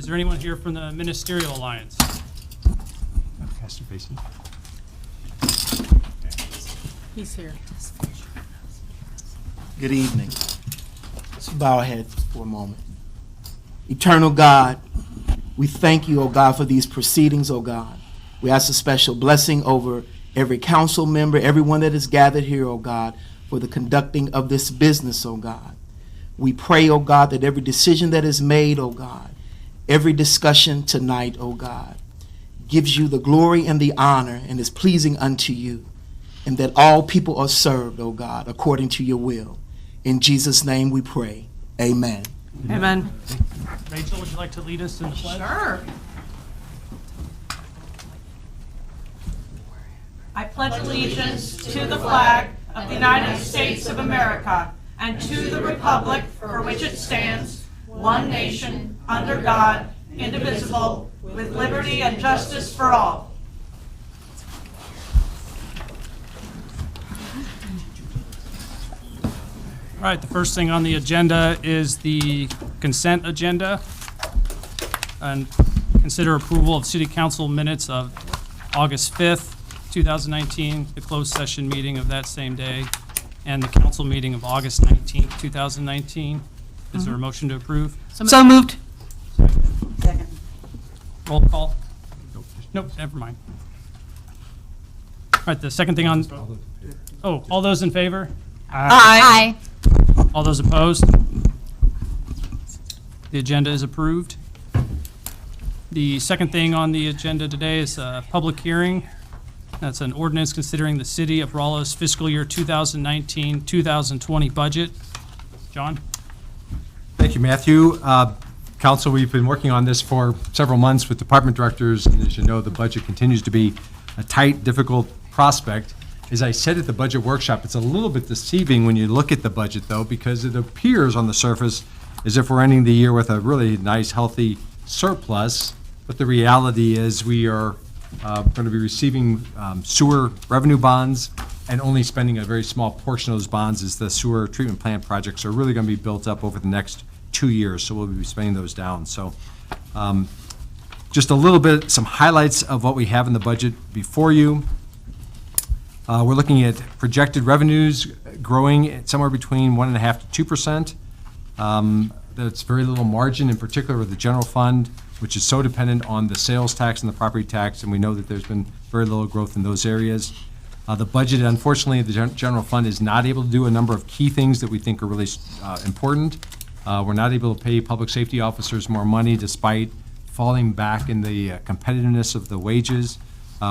Is there anyone here from the Ministerial Alliance? Pastor Basin. He's here. Good evening. Let's bow our heads for a moment. Eternal God, we thank you, O God, for these proceedings, O God. We ask a special blessing over every council member, everyone that is gathered here, O God, for the conducting of this business, O God. We pray, O God, that every decision that is made, O God, every discussion tonight, O God, gives you the glory and the honor and is pleasing unto you, and that all people are served, O God, according to your will. In Jesus' name we pray. Amen. Amen. Rachel, would you like to lead us in the pledge? Sure. I pledge allegiance to the flag of the United States of America and to the republic for which it stands, one nation, under God, indivisible, with liberty and justice for all. All right, the first thing on the agenda is the consent agenda. And consider approval of City Council minutes of August 5th, 2019, the closed session meeting of that same day, and the council meeting of August 19th, 2019. Is there a motion to approve? So moved. Second. Roll call? Nope, never mind. All right, the second thing on, all those in favor? Aye. All those opposed? The agenda is approved. The second thing on the agenda today is a public hearing. That's an ordinance considering the City of Rolla's fiscal year 2019-2020 budget. John? Thank you, Matthew. Council, we've been working on this for several months with department directors, and as you know, the budget continues to be a tight, difficult prospect. As I said at the budget workshop, it's a little bit deceiving when you look at the budget, though, because it appears on the surface as if we're ending the year with a really nice, healthy surplus. But the reality is we are going to be receiving sewer revenue bonds and only spending a very small portion of those bonds as the sewer treatment plant projects are really going to be built up over the next 2 years. So we'll be spending those down. So just a little bit, some highlights of what we have in the budget before you. We're looking at projected revenues growing at somewhere between 1.5% to 2%. That's very little margin, in particular with the general fund, which is so dependent on the sales tax and the property tax, and we know that there's been very little growth in those areas. The budget, unfortunately, the general fund is not able to do a number of key things that we think are really important. We're not able to pay public safety officers more money despite falling back in the competitiveness of the wages.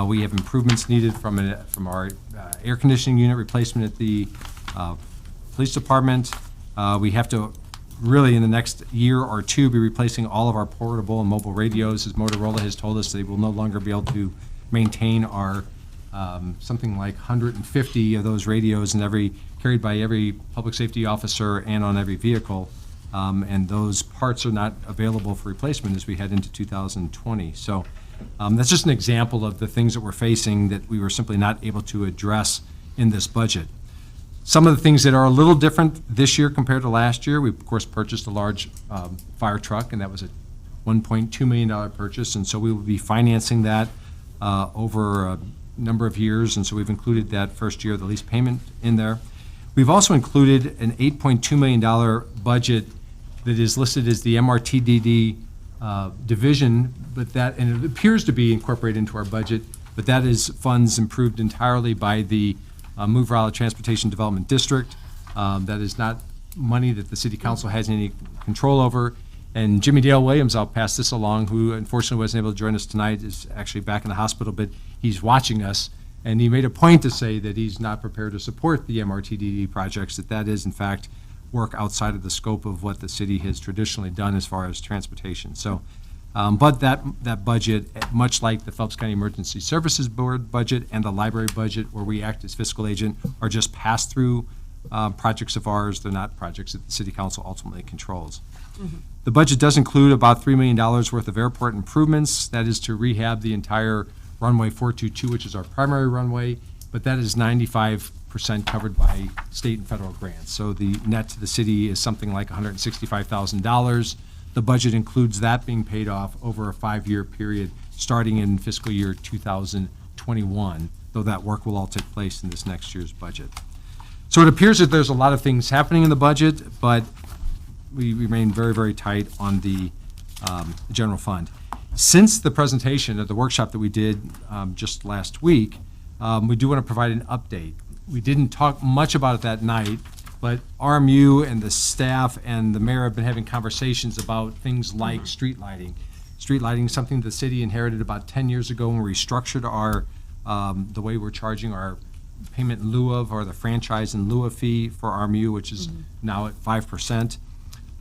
We have improvements needed from our air conditioning unit replacement at the police department. We have to really, in the next year or two, be replacing all of our portable and mobile radios. As Motorola has told us, they will no longer be able to maintain our something like 150 of those radios carried by every public safety officer and on every vehicle. And those parts are not available for replacement as we head into 2020. So that's just an example of the things that we're facing that we were simply not able to address in this budget. Some of the things that are a little different this year compared to last year, we of course purchased a large fire truck, and that was a $1.2 million purchase, and so we will be financing that over a number of years, and so we've included that first year of the lease payment in there. We've also included an $8.2 million budget that is listed as the MRTDD division, and it appears to be incorporated into our budget, but that is funds improved entirely by the Move Rolla Transportation Development District. That is not money that the City Council has any control over. And Jimmy Dale Williams, I'll pass this along, who unfortunately wasn't able to join us tonight, is actually back in the hospital, but he's watching us. And he made a point to say that he's not prepared to support the MRTDD projects, that is, in fact, work outside of the scope of what the city has traditionally done as far as transportation. So, but that budget, much like the Phelps County Emergency Services Board budget and the library budget, where we act as fiscal agent, are just pass-through projects of ours. They're not projects that the City Council ultimately controls. Mm-hmm. The budget does include about $3 million worth of airport improvements. That is to rehab the entire runway 422, which is our primary runway, but that is 95% covered by state and federal grants. So the net to the city is something like $165,000. the budget includes that being paid off over a 5-year period, starting in fiscal year 2021, though that work will all take place in this next year's budget. So it appears that there's a lot of things happening in the budget, but we remain very, very tight on the general fund. Since the presentation at the workshop that we did just last week, we do want to provide an update. We didn't talk much about it that night, but RMU and the staff and the mayor have been having conversations about things like street lighting. Street lighting is something the city inherited about 10 years ago when we restructured our, the way we're charging our payment in lieu of, or the franchise in lieu of fee for RMU, which is now at 5%.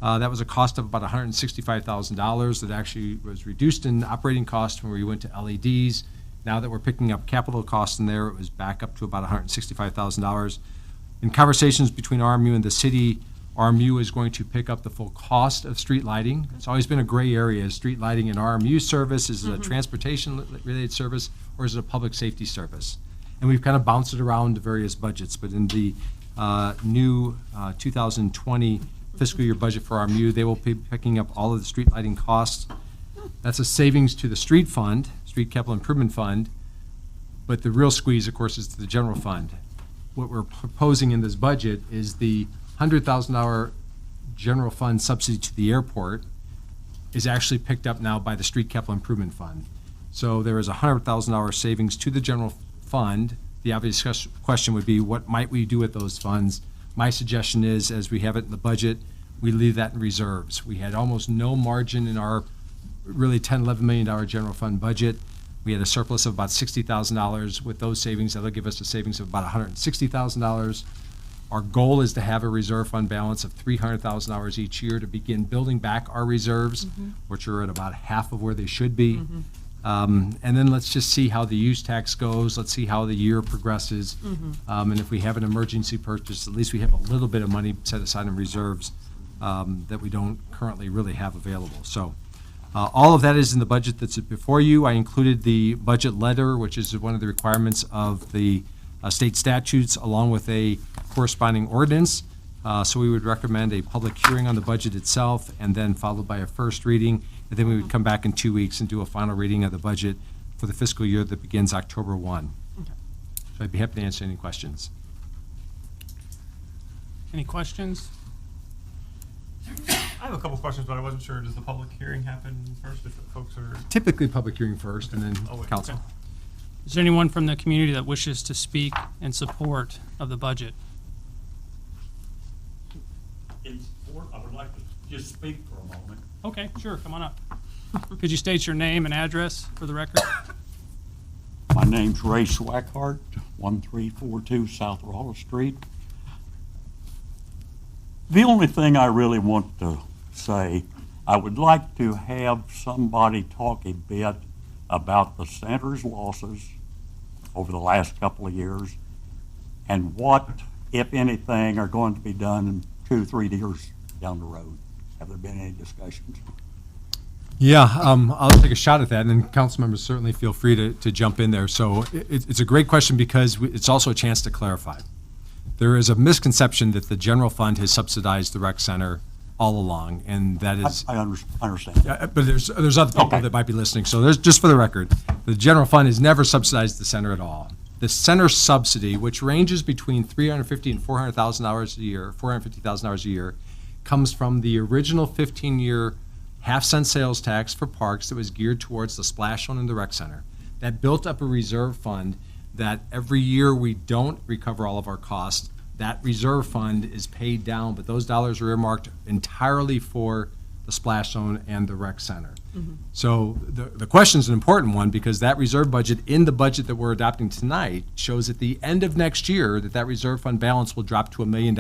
That was a cost of about $165,000 that actually was reduced in operating costs when we went to LEDs. Now that we're picking up capital costs in there, it was back up to about $165,000. In conversations between RMU and the city, RMU is going to pick up the full cost of street lighting. It's always been a gray area. Is street lighting an RMU service? Is it a transportation-related service? Or is it a public safety service? And we've kind of bounced it around to various budgets, but in the new 2020 fiscal year budget for RMU, they will be picking up all of the street lighting costs. That's a savings to the street fund, street capital improvement fund, but the real squeeze, of course, is to the general fund. What we're proposing in this budget is the $100,000 general fund subsidy to the airport is actually picked up now by the street capital improvement fund. So there is a $100,000 savings to the general fund. The obvious question would be, what might we do with those funds? My suggestion is, as we have it in the budget, we leave that in reserves. We had almost no margin in our really $10, $11 million general fund budget. We had a surplus of about $60,000. With those savings, that'll give us a savings of about $160,000. Our goal is to have a reserve fund balance of $300,000 each year to begin building back our reserves, which are at about half of where they should be. And then let's just see how the use tax goes. Let's see how the year progresses. And if we have an emergency purchase, at least we have a little bit of money set aside in reserves that we don't currently really have available. So all of that is in the budget that's before you. I included the budget letter, which is one of the requirements of the state statutes, along with a corresponding ordinance. So we would recommend a public hearing on the budget itself, and then followed by a first reading. And then we would come back in 2 weeks and do a final reading of the budget for the fiscal year that begins October 1. Okay. So I'd be happy to answer any questions. Any questions? I have a couple questions, but I wasn't sure. Does the public hearing happen first if folks are? Typically, public hearing first, and then Oh, wait, council. okay. Is there anyone from the community that wishes to speak in support of the budget? In support, I would like to just speak for a moment. Okay, sure, come on up. Could you state your name and address for the record? My name's Ray Swackhart, 1342 South Rolla Street. The only thing I really want to say, I would like to have somebody talk a bit about the center's losses over the last couple of years and what, if anything, are going to be done in 2 or 3 years down the road. Have there been any discussions? Yeah, I'll take a shot at that, and then council members certainly feel free to jump in there. So it's a great question because it's also a chance to clarify. There is a misconception that the general fund has subsidized the rec center all along, and that is. I understand. But there's other people Okay. that might be listening. So there's, just for the record, the general fund has never subsidized the center at all. The center subsidy, which ranges between $350,000 and $400,000 a year, $450,000 a year, comes from the original 15-year half-cent sales tax for parks that was geared towards the splash zone and the rec center. That built up a reserve fund that every year we don't recover all of our costs. That reserve fund is paid down, but those dollars are earmarked entirely for the splash zone and the rec center. So the question is an important one because that reserve budget in the budget that we're adopting tonight shows at the end of next year that reserve fund balance will drop to $1 million.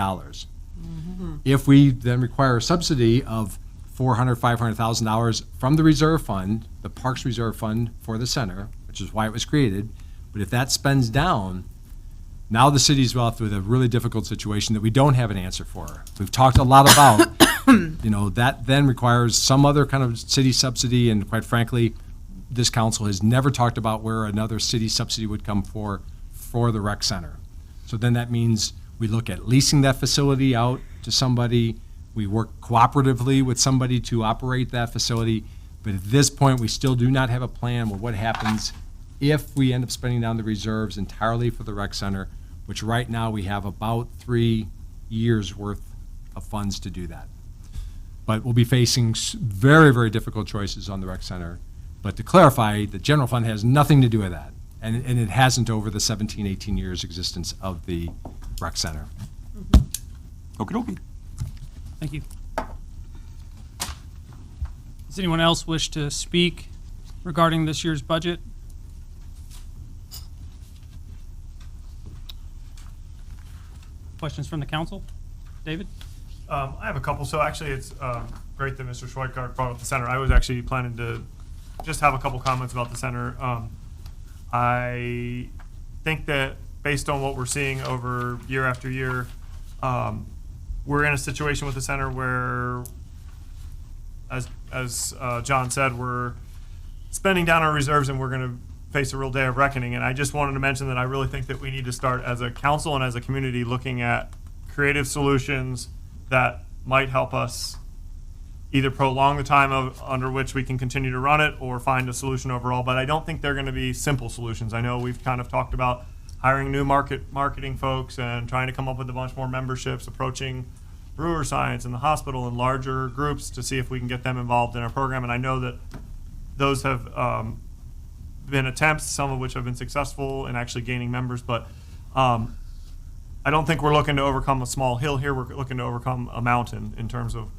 If we then require a subsidy of $400,000, $500,000 from the reserve fund, the Parks Reserve Fund for the center, which is why it was created, but if that spends down, now the city's left with a really difficult situation that we don't have an answer for. We've talked a lot about, that then requires some other kind of city subsidy, and quite frankly, this council has never talked about where another city subsidy would come for the rec center. So then that means we look at leasing that facility out to somebody. We work cooperatively with somebody to operate that facility, but at this point, we still do not have a plan with what happens if we end up spending down the reserves entirely for the rec center, which right now we have about 3 years' worth of funds to do that. But we'll be facing very, very difficult choices on the rec center. But to clarify, the general fund has nothing to do with that, and it hasn't over the 17, 18 years existence of the rec center. Okey-dokey. Thank you. Does anyone else wish to speak regarding this year's budget? Questions from the council? David? I have a couple. So actually, it's great that Mr. Schweikart brought up the center. I was actually planning to just have a couple comments about the center. I think that based on what we're seeing over year after year, we're in a situation with the center where, as John said, we're spending down our reserves and we're going to face a real day of reckoning. And I just wanted to mention that I really think that we need to start as a council and as a community looking at creative solutions that might help us either prolong the time under which we can continue to run it or find a solution overall. But I don't think they're going to be simple solutions. I know we've kind of talked about hiring new marketing folks and trying to come up with a bunch more memberships, approaching brewer science and the hospital and larger groups to see if we can get them involved in our program. And I know that those have been attempts, some of which have been successful in actually gaining members. But I don't think we're looking to overcome a small hill here. We're looking to overcome a mountain in terms of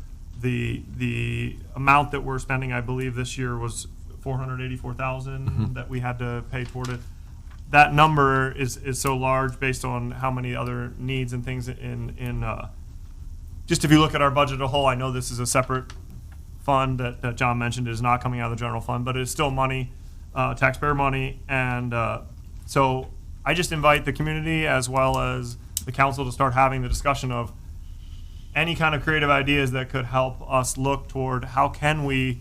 the amount that we're spending. I believe this year was $484,000 that we had to pay toward it. That number is so large based on how many other needs and things in just if you look at our budget as a whole. I know this is a separate fund that John mentioned. It is not coming out of the general fund, but it is still money, taxpayer money. And so I just invite the community as well as the council to start having the discussion of any kind of creative ideas that could help us look toward how can we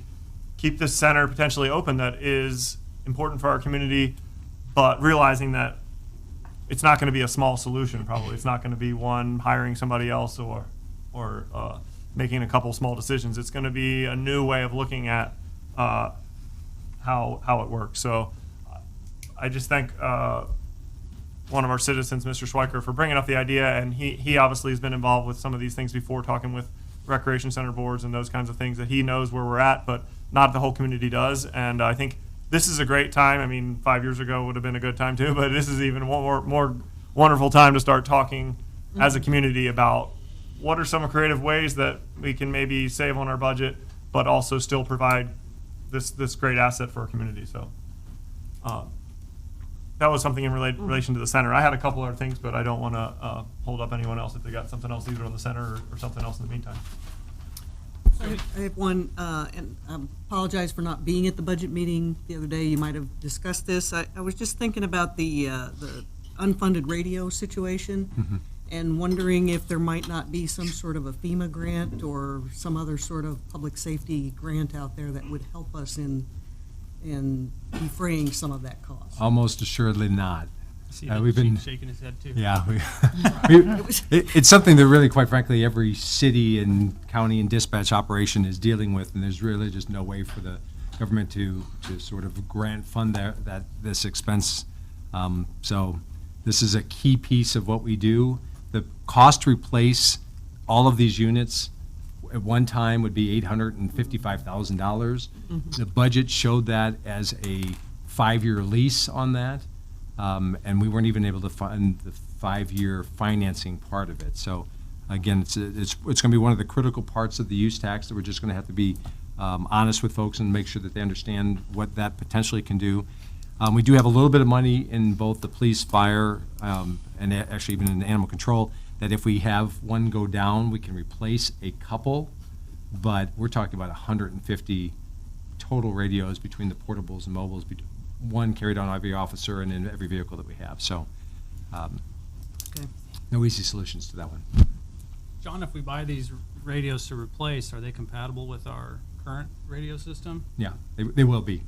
keep this center potentially open that is important for our community, but realizing that it's not going to be a small solution. Probably it's not going to be one hiring somebody else or making a couple small decisions. It's going to be a new way of looking at how it works. So I just thank one of our citizens, Mr. Schweiker, for bringing up the idea, and he obviously has been involved with some of these things before, talking with recreation center boards and those kinds of things, that he knows where we're at, but not the whole community does. And I think this is a great time. I mean, 5 years ago would have been a good time too, but this is even more wonderful time to start talking as a community about what are some creative ways that we can maybe save on our budget, but also still provide this great asset for our community. So that was something in relation to the center. I had a couple other things, but I don't want to hold up anyone else if they got something else either on the center or something else in the meantime. I have one, and I apologize for not being at the budget meeting the other day. You might have discussed this. I was just thinking about the unfunded radio situation and wondering if there might not be some sort of a FEMA grant or some other sort of public safety grant out there that would help us in defraying some of that cost. Almost assuredly not. See We've been shaking his head too. Yeah, it's something that really, quite frankly, every city and county and dispatch operation is dealing with, and there's really just no way for the government to sort of grant fund this expense. So this is a key piece of what we do. The cost to replace all of these units at one time would be $855,000. The budget showed that as a 5-year lease on that. And we weren't even able to fund the 5-year financing part of it. So again, it's going to be one of the critical parts of the use tax that we're just going to have to be honest with folks and make sure that they understand what that potentially can do. We do have a little bit of money in both the police, fire, and actually even in animal control, that if we have one go down, we can replace a couple, but we're talking about 150 total radios between the portables and mobiles, one carried on every officer and in every vehicle that we have. So Okay. no easy solutions to that one. John, if we buy these radios to replace, are they compatible with our current radio system? Yeah, they will be.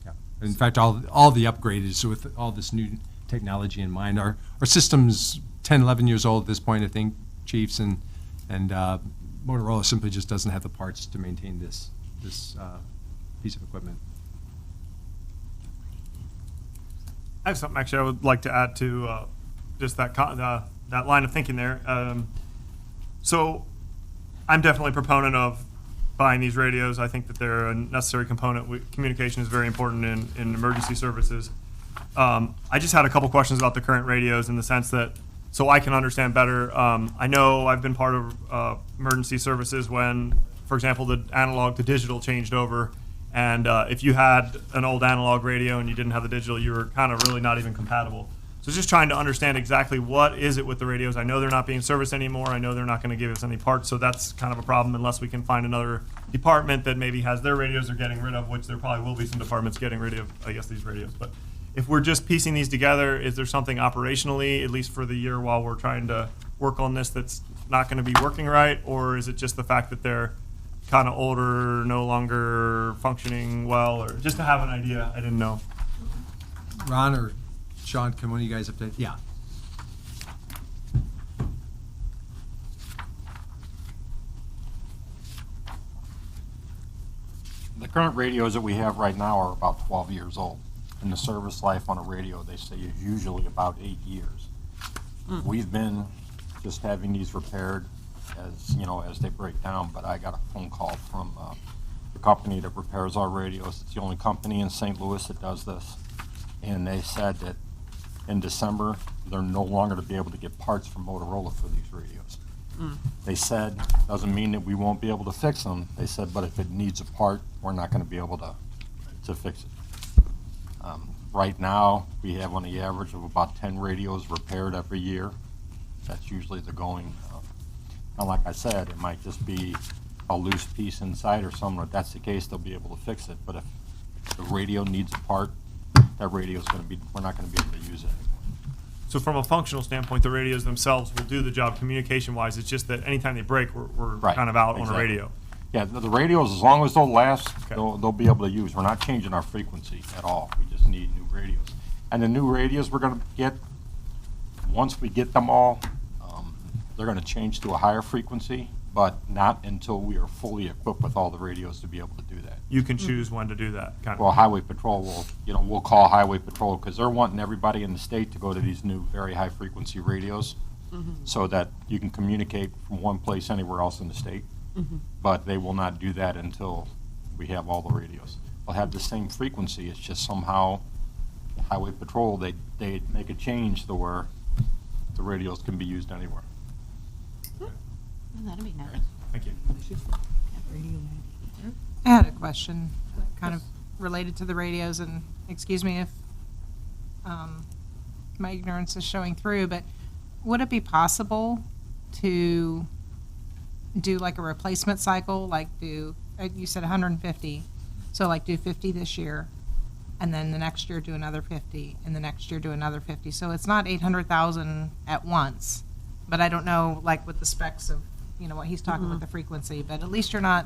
Yeah. In fact, all the upgrade is with all this new technology in mind. Our system's 10, 11 years old at this point, I think, chiefs, and And Motorola simply just doesn't have the parts to maintain this piece of equipment. I have something actually I would like to add to just that that line of thinking there. So I'm definitely a proponent of buying these radios. I think that they're a necessary component. Communication is very important in emergency services. I just had a couple questions about the current radios in the sense that, so I can understand better. I know I've been part of emergency services when, for example, the analog to digital changed over. And if you had an old analog radio and you didn't have the digital, you were kind of really not even compatible. So just trying to understand exactly what is it with the radios. I know they're not being serviced anymore. I know they're not going to give us any parts, so that's kind of a problem unless we can find another department that maybe has their radios they're getting rid of, which there probably will be some departments getting rid of, I guess, these radios. But if we're just piecing these together, is there something operationally, at least for the year while we're trying to work on this, that's not going to be working right? Or is it just the fact that they're kind of older, no longer functioning well, or just to have an idea? I didn't know. Ron or Sean, can one of you guys update? Yeah. The current radios that we have right now are about 12 years old. And the service life on a radio, they say, is usually about 8 years. We've been just having these repaired as they break down, but I got a phone call from the company that repairs our radios. It's the only company in St. Louis that does this. And they said that in December, they're no longer to be able to get parts from Motorola for these radios. They said, doesn't mean that we won't be able to fix them. They said, but if it needs a part, we're not going to be able to fix it. Right now, we have on the average of about 10 radios repaired every year. That's usually the going. And like I said, it might just be a loose piece inside or something. If that's the case, they'll be able to fix it. But if the radio needs a part, that radio is going to be, we're not going to be able to use it. So from a functional standpoint, the radios themselves will do the job communication-wise. It's just that anytime they break, we're Right, kind of out on a exactly. radio. Yeah, the radios, as long as they'll last, Okay. they'll be able to use. We're not changing our frequency at all. We just need new radios. And the new radios we're going to get, once we get them all, they're going to change to a higher frequency, but not until we are fully equipped with all the radios to be able to do that. You can choose when to do that, kind of. Well, Highway Patrol we'll call Highway Patrol because they're wanting everybody in the state to go to these new very high frequency radios so that you can communicate from one place anywhere else in the state. But they will not do that until we have all the radios. They'll have the same frequency. It's just somehow Highway Patrol, they make a change to where the radios can be used anywhere. That'd be nice. Thank you. I had a question, kind of related to the radios, and excuse me if my ignorance is showing through, but would it be possible to do like a replacement cycle, like you said 150, so like do 50 this year, and then the next year do another 50, and the next year do another 50, so it's not 800,000 at once, but I don't know, like with the specs of, what he's talking with the frequency, but at least you're not,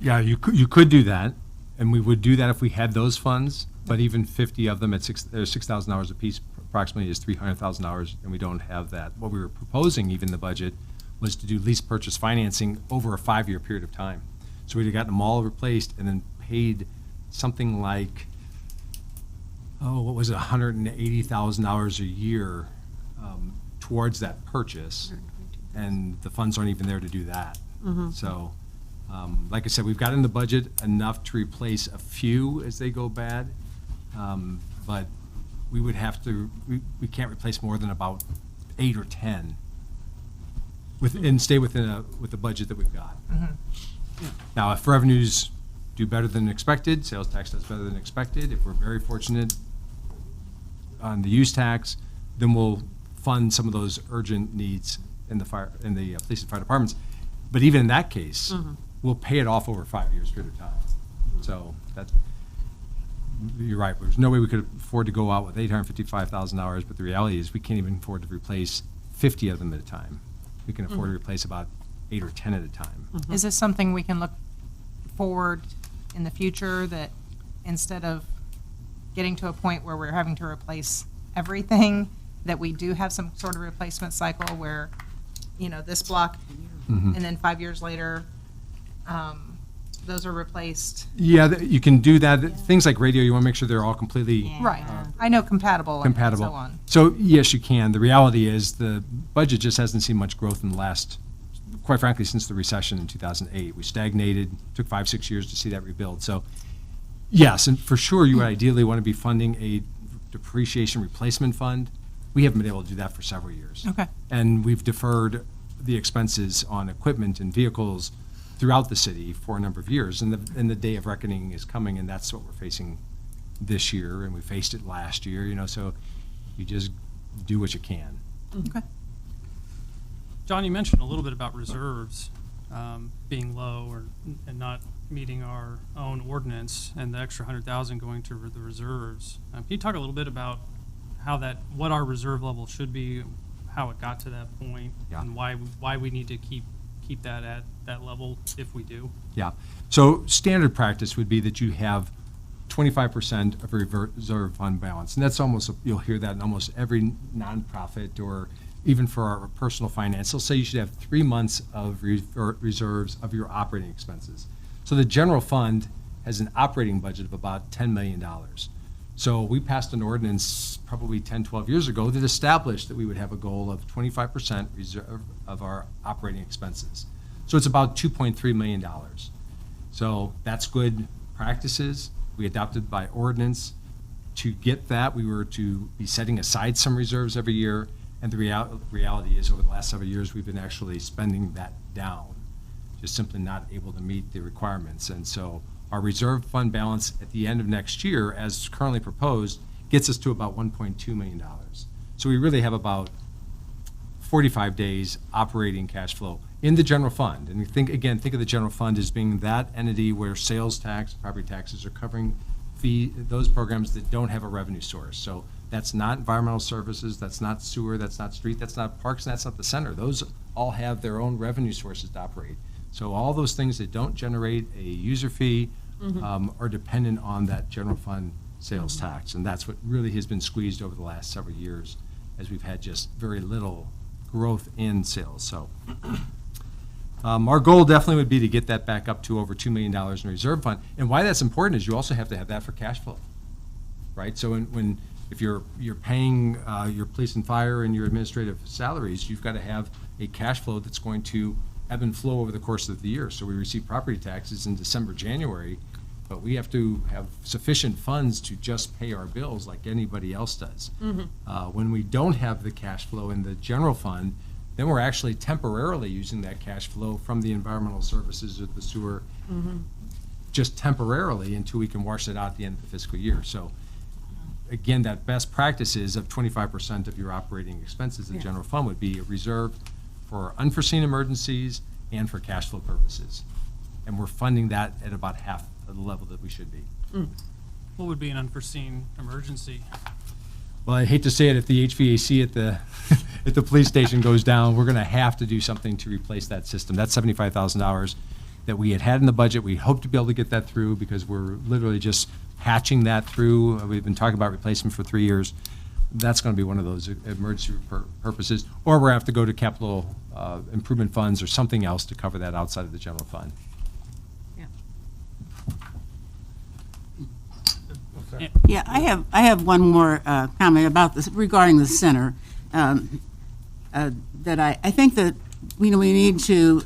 Yeah, you could do that, and we would do that if we had those funds, but even 50 of them at $6,000 a piece approximately is $300,000, and we don't have that. What we were proposing, even the budget, was to do lease purchase financing over a 5-year period of time. So we'd have gotten them all replaced and then paid something like, what was it, $180,000 a year towards that purchase, and the funds aren't even there to do that. So, like I said, we've got in the budget enough to replace a few as they go bad, but we would have to, we can't replace more than about 8 or 10 and stay within with the budget that we've got. Now, if revenues do better than expected, sales tax does better than expected, if we're very fortunate on the use tax, then we'll fund some of those urgent needs in the police and fire departments. But even in that case, we'll pay it off over a 5 years period of time. So you're right. There's no way we could afford to go out with $855,000, but the reality is we can't even afford to replace 50 of them at a time. We can afford to replace about 8 or 10 at a time. is this something we can look forward in the future, that instead of getting to a point where we're having to replace everything, that we do have some sort of replacement cycle where, this block and then 5 years later, those are replaced. Yeah, you can do that. Things like radio, you want to make sure they're all completely Right. I know compatible compatible. and so on. So yes, you can. The reality is the budget just hasn't seen much growth in the last, quite frankly, since the recession in 2008. We stagnated, took 5-6 years to see that rebuild. So yes, and for sure, you would ideally want to be funding a depreciation replacement fund. We haven't been able to do that for several years. Okay. And we've deferred the expenses on equipment and vehicles throughout the city for a number of years. And the day of reckoning is coming, and that's what we're facing this year, and we faced it last year, so you just do what you can. Okay. John, you mentioned a little bit about reserves being low and not meeting our own ordinance, and the extra 100,000 going to the reserves. Can you talk a little bit about what our reserve level should be, how it got to that point, Yeah. and why we need to keep that at that level if we do? Yeah. So standard practice would be that you have 25% of reserve fund balance. And that's you'll hear that in almost every nonprofit or even for our personal finance. They'll say you should have 3 months of reserves of your operating expenses. So the general fund has an operating budget of about $10 million. So we passed an ordinance probably 10, 12 years ago that established that we would have a goal of 25% reserve of our operating expenses. So it's about $2.3 million. So that's good practices. We adopted by ordinance. To get that, we were to be setting aside some reserves every year, and the reality is over the last several years, we've been actually spending that down, just simply not able to meet the requirements. And so our reserve fund balance at the end of next year, as currently proposed, gets us to about $1.2 million. So we really have about 45 days operating cash flow in the general fund. And think of the general fund as being that entity where sales tax, property taxes are covering those programs that don't have a revenue source. So that's not environmental services, that's not sewer, that's not street, that's not parks, and that's not the center. Those all have their own revenue sources to operate. So all those things that don't generate a user fee are dependent on that general fund sales tax. And that's what really has been squeezed over the last several years as we've had just very little growth in sales. So our goal definitely would be to get that back up to over $2 million in reserve fund. And why that's important is you also have to have that for cash flow, right? So if you're paying your police and fire and your administrative salaries, you've got to have a cash flow that's going to ebb and flow over the course of the year. So we receive property taxes in December, January, but we have to have sufficient funds to just pay our bills like anybody else does. When we don't have the cash flow in the general fund, then we're actually temporarily using that cash flow from the environmental services or the sewer, just temporarily until we can wash it out at the end of the fiscal year. So again, that best practices of 25% of your operating expenses in the general fund would be a reserve for unforeseen emergencies and for cash flow purposes. And we're funding that at about half of the level that we should be. What would be an unforeseen emergency? Well, I hate to say it, if the HVAC at the if the police station goes down, we're going to have to do something to replace that system. That's $75,000 that we had in the budget. We hope to be able to get that through because we're literally just hatching that through. We've been talking about replacement for 3 years. That's going to be one of those emergency purposes. Or we're going to have to go to capital improvement funds or something else to cover that outside of the general fund. Yeah, I have one more comment about this regarding the center. That I think that we need to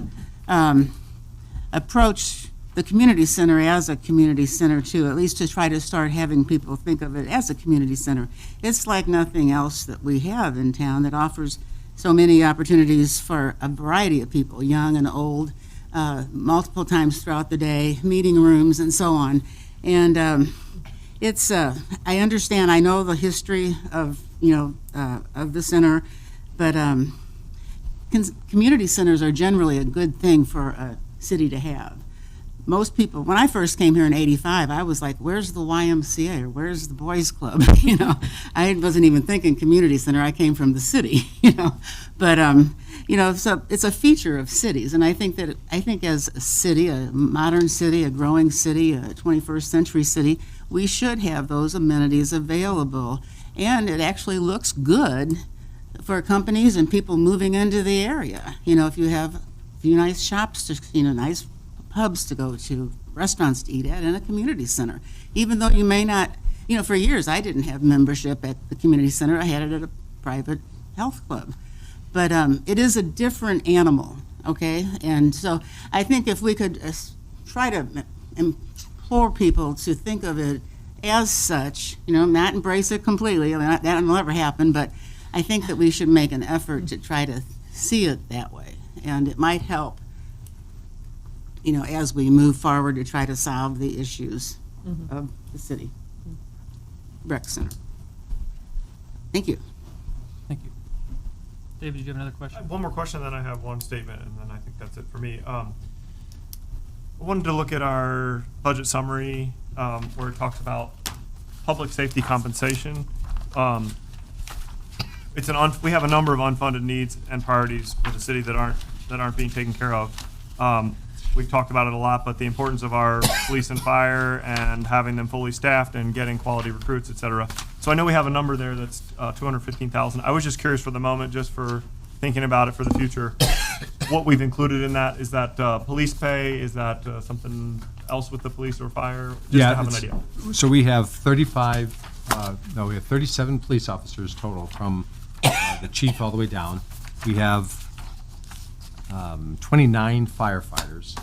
approach the community center as a community center too, at least to try to start having people think of it as a community center. It's like nothing else that we have in town that offers so many opportunities for a variety of people, young and old, multiple times throughout the day, meeting rooms and so on. And it's I understand, I know the history of the center, but community centers are generally a good thing for a city to have. Most people, when I first came here in '85, I was like, where's the YMCA or where's the Boys Club? I wasn't even thinking community center. I came from the city, But so it's a feature of cities, and I think as a city, a modern city, a growing city, a 21st century city, we should have those amenities available, and it actually looks good for companies and people moving into the area. If you have few nice shops to, you know, nice pubs to go to, restaurants to eat at, and a community center. Even though you may not, you know, for years I didn't have membership at the community center. I had it at a private health club. But it is a different animal, okay? And so I think if we could try to implore people to think of it as such, you know, not embrace it completely, I mean, that will never happen, but I think that we should make an effort to try to see it that way. And it might help, you know, as we move forward to try to solve the issues of the city rec center. Thank you. Thank you. David, did you have another question? One more question, then I have one statement, and then I think that's it for me. I wanted to look at our budget summary where it talks about public safety compensation. We have a number of unfunded needs and priorities for the city that aren't being taken care of. We've talked about it a lot, but the importance of our police and fire and having them fully staffed and getting quality recruits, et cetera. So I know we have a number there that's 215,000. I was just curious for the moment, just for thinking about it for the future, what we've included in that. Is that police pay? Is that something else with the police or fire? Just to have an idea. So we have 37 police officers total from the chief all the way down. We have 29 firefighters.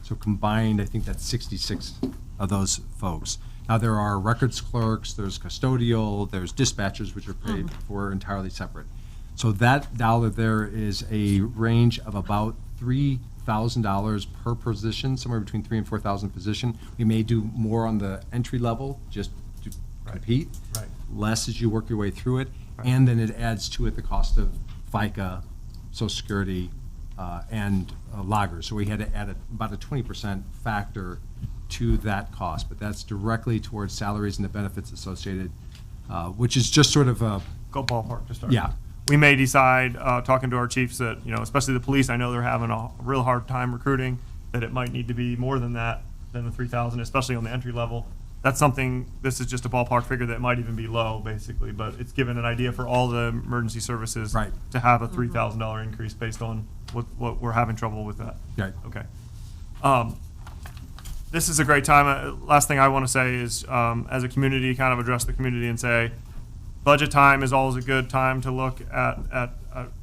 So combined, I think that's 66 of those folks. Now, there are records clerks, there's custodial, there's dispatchers, which are paid for entirely separate. So that dollar there is a range of about $3,000 per position, somewhere between $3,000 and $4,000 position. We may do more on the entry level just to compete, Right. less as you work your way through it, and then it adds to it the cost of FICA, Social Security, and loggers. So we had to add about a 20% factor to that cost, but that's directly towards salaries and the benefits associated, which is just sort of a, Go ballpark to start. yeah. We may decide, talking to our chiefs, that, you know, especially the police, I know they're having a real hard time recruiting, that it might need to be more than that, than the 3,000, especially on the entry level. That's something, this is just a ballpark figure that might even be low, basically, but it's given an idea for all the emergency services Right. to have a $3,000 increase based on what we're having trouble with that. Right. Okay. This is a great time. Last thing I want to say is, as a community, kind of address the community and say, budget time is always a good time to look at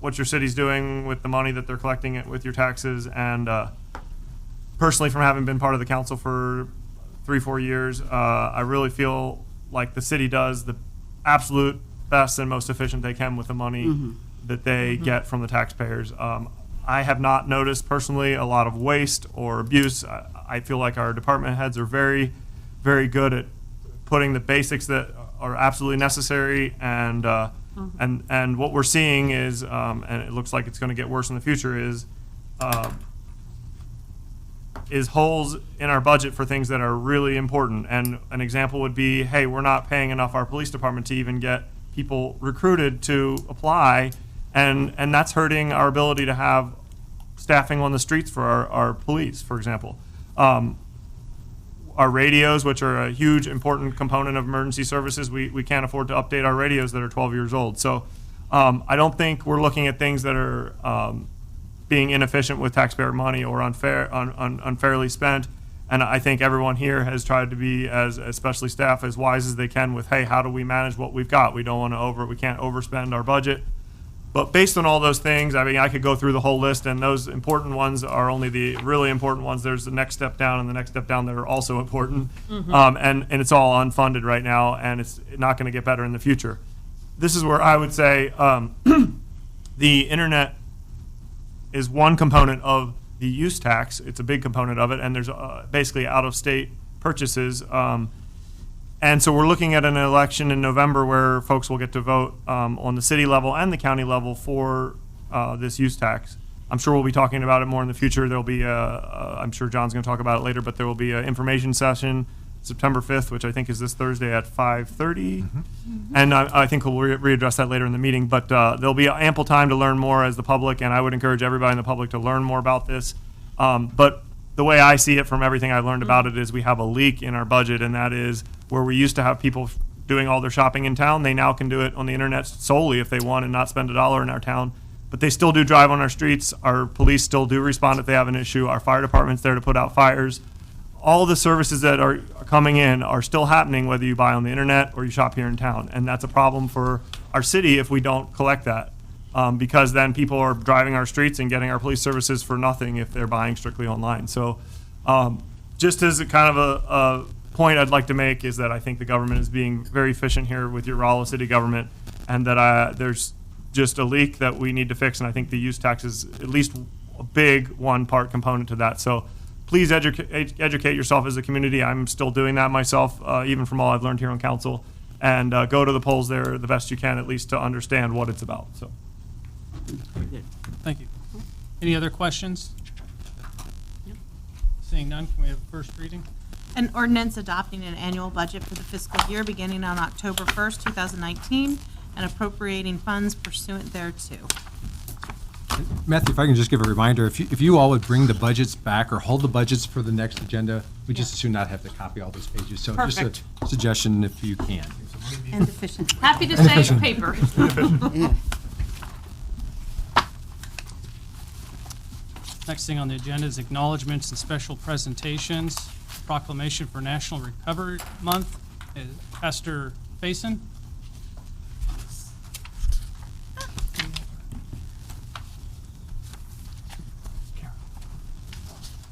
what your city's doing with the money that they're collecting it with your taxes. And personally, from having been part of the council for 3-4 years, I really feel like the city does the absolute best and most efficient they can with the money that they get from the taxpayers. I have not noticed personally a lot of waste or abuse. I feel like our department heads are very, very good at putting the basics that are absolutely necessary, and what we're seeing is, and it looks like it's going to get worse in the future, is holes in our budget for things that are really important. And an example would be, hey, we're not paying enough our police department to even get people recruited to apply, and that's hurting our ability to have staffing on the streets for our police, for example. Our radios, which are a huge, important component of emergency services, we can't afford to update our radios that are 12 years old. So I don't think we're looking at things that are being inefficient with taxpayer money or unfairly spent. And I think everyone here has tried to be, especially staff, as wise as they can with, hey, how do we manage what we've got? We don't want to we can't overspend our budget. But based on all those things, I mean, I could go through the whole list, and those important ones are only the really important ones. There's the next step down and the next step down that are also important. And it's all unfunded right now, and it's not going to get better in the future. This is where I would say the internet is one component of the use tax. It's a big component of it, and there's basically out-of-state purchases. And so we're looking at an election in November where folks will get to vote on the city level and the county level for this use tax. I'm sure we'll be talking about it more in the future. There'll be I'm sure John's going to talk about it later, but there will be an information session September 5th, which I think is this Thursday at 5:30. And I think we'll readdress that later in the meeting. But there'll be ample time to learn more as the public, and I would encourage everybody in the public to learn more about this. But the way I see it from everything I learned about it is we have a leak in our budget, and that is where we used to have people doing all their shopping in town. They now can do it on the internet solely if they want and not spend $1 in our town. but they still do drive on our streets. Our police still do respond if they have an issue. Our fire department's there to put out fires. All the services that are coming in are still happening, whether you buy on the internet or you shop here in town. And that's a problem for our city if we don't collect that. Because then people are driving our streets and getting our police services for nothing if they're buying strictly online. So just as a kind of a point I'd like to make is that I think the government is being very efficient here with your Rolla city government, and that there's just a leak that we need to fix. And I think the use tax is at least a big one-part component to that. So please educate yourself as a community. I'm still doing that myself, even from all I've learned here on council. And go to the polls there the best you can, at least to understand what it's about. So, Thank you. Any other questions? Seeing none, can we have first reading? An ordinance adopting an annual budget for the fiscal year beginning on October 1st, 2019, and appropriating funds pursuant thereto. Matthew, if I can just give a reminder, if you all would bring the budgets back or hold the budgets for the next agenda, we just as soon not have to copy all those pages. So just Perfect. a suggestion if you can. And efficient. Happy to save paper. Yeah. Next thing on the agenda is acknowledgements and special presentations. Proclamation for National Recovery Month. Pastor Faison.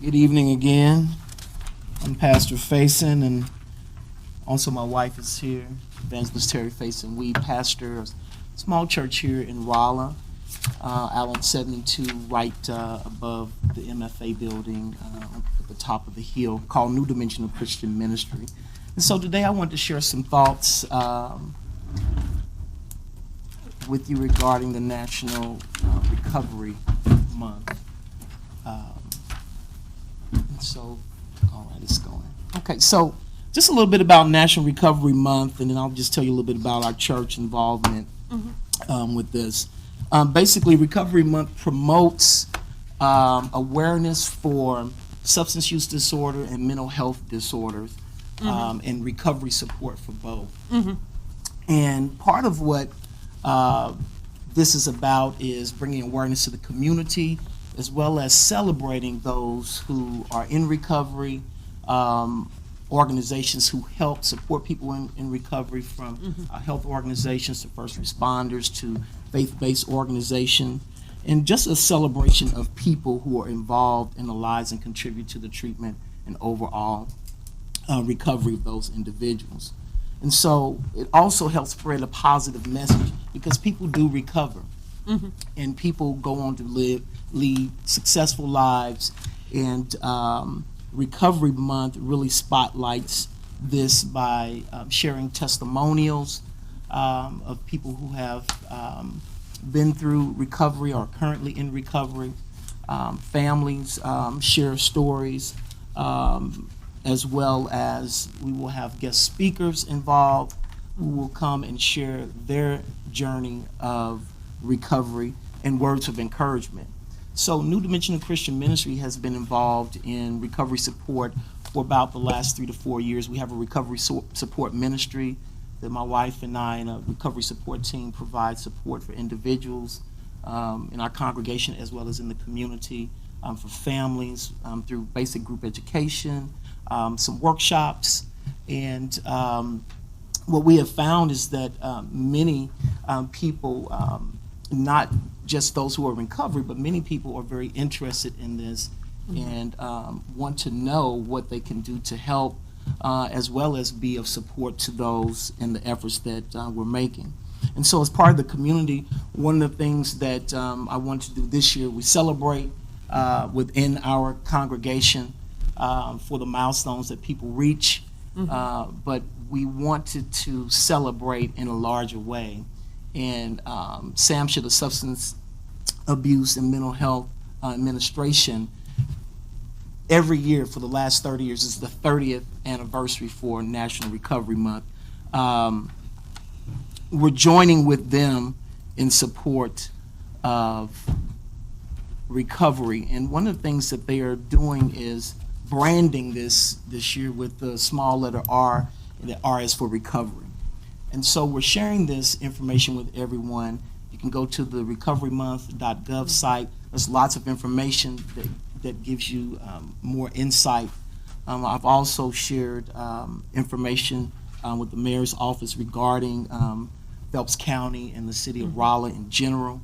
Good evening again. I'm Pastor Faison, and also my wife is here, Evangelist Terry Faison. We pastor a small church here in Rolla, Allen 72, right above the MFA building at the top of the hill, called New Dimensional Christian Ministry. And so today I want to share some thoughts with you regarding the National Recovery Month. So, all right, it's going. Okay, so just a little bit about National Recovery Month, and then I'll just tell you a little bit about our church involvement with this. Basically, Recovery Month promotes awareness for substance use disorder and mental health disorders, and recovery support for both. And part of what this is about is bringing awareness to the community, as well as celebrating those who are in recovery, organizations who help support people in recovery, from health organizations to first responders to faith-based organizations, and just a celebration of people who are involved in the lives and contribute to the treatment and overall recovery of those individuals. And so it also helps spread a positive message, because people do recover. And people go on to lead successful lives, and Recovery Month really spotlights this by sharing testimonials of people who have been through recovery or are currently in recovery. Families share stories, as well as we will have guest speakers involved who will come and share their journey of recovery and words of encouragement. So New Dimensional Christian Ministry has been involved in recovery support for about the last 3 to 4 years. We have a recovery support ministry that my wife and I and a recovery support team provide support for individuals in our congregation, as well as in the community, for families, through basic group education, some workshops. And what we have found is that many people, not just those who are in recovery, but many people are very interested in this and want to know what they can do to help, as well as be of support to those in the efforts that we're making. And so as part of the community, one of the things that I want to do this year, we celebrate within our congregation for the milestones that people reach, but we wanted to celebrate in a larger way. And SAMHSA, the Substance Abuse and Mental Health Administration, every year for the last 30 years is the 30th anniversary for National Recovery Month. We're joining with them in support of recovery. And one of the things that they are doing is branding this year with the small letter R, and the R is for recovery. And so we're sharing this information with everyone You can go to the recoverymonth.gov site. There's lots of information that gives you more insight. I've also shared information with the mayor's office regarding Phelps County and the city of Rolla in general.